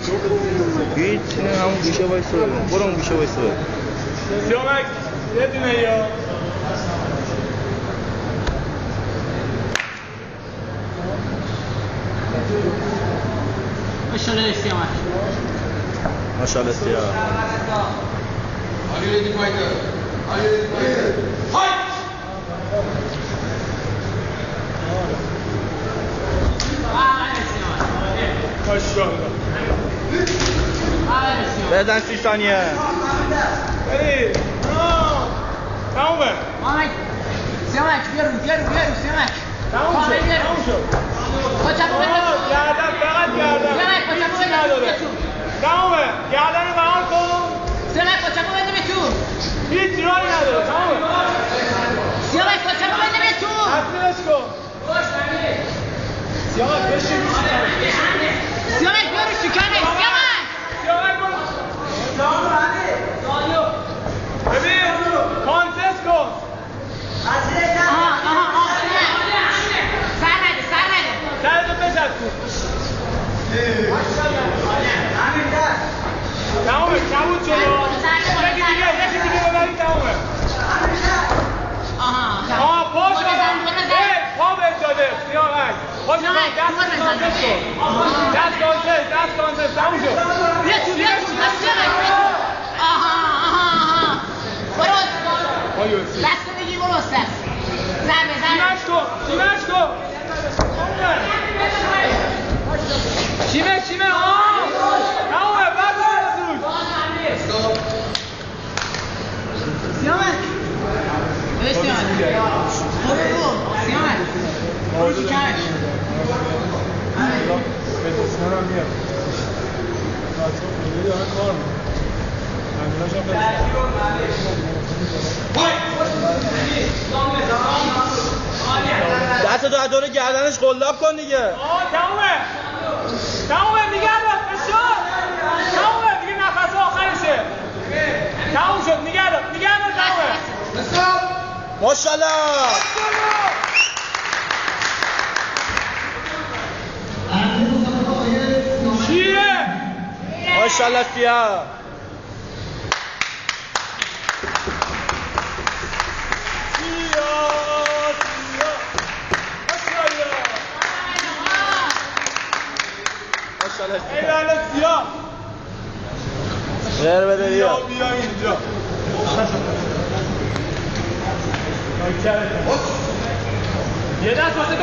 هیچ نه همون گوشه وایسا برو اون گوشه وایسا سیامک یه دونه یا ماشاءالله سیامک ماشاءالله سیامک Are you ready, fighter? Are you ready, fighter? Fight! ماشاءالله بزن 30 ثانیه برید تمومه سیامک بیارو سیامک تموم شد با چپو بده گردن فقط گردن سیامک با چپو بده نداره تمومه گردن رو بهان کن سیامک با چپو بده به تو هیچ راهی نداره تمومه سیامک با چپو بده به تو تصمیمش کن سیامک بشین سیامک بیارو شکانه سیامک ببین کانتست کن سر نده سرتو بچسبون تمومه کبود شد یکی دیگه ببرید تمومه پا شد پا بهت داده سیامک پا شد دست کانتست تموم شد بیا تو سیامک برو دست بگیر برو دست ضربه تیمش کن شیمه تمومه بس برسون سیامک سیامک برو شکرش دستتو از دور گردنش قلاب کن دیگه تمومه دیگه الان بشار تمومه دیگه نفس آخرشه تموم شد نگه دار تمومه ماشاءالله چیه؟ ماشاءالله سیاه ایوان سیاه غیر بده بیا بیا اینجا یه دست واسه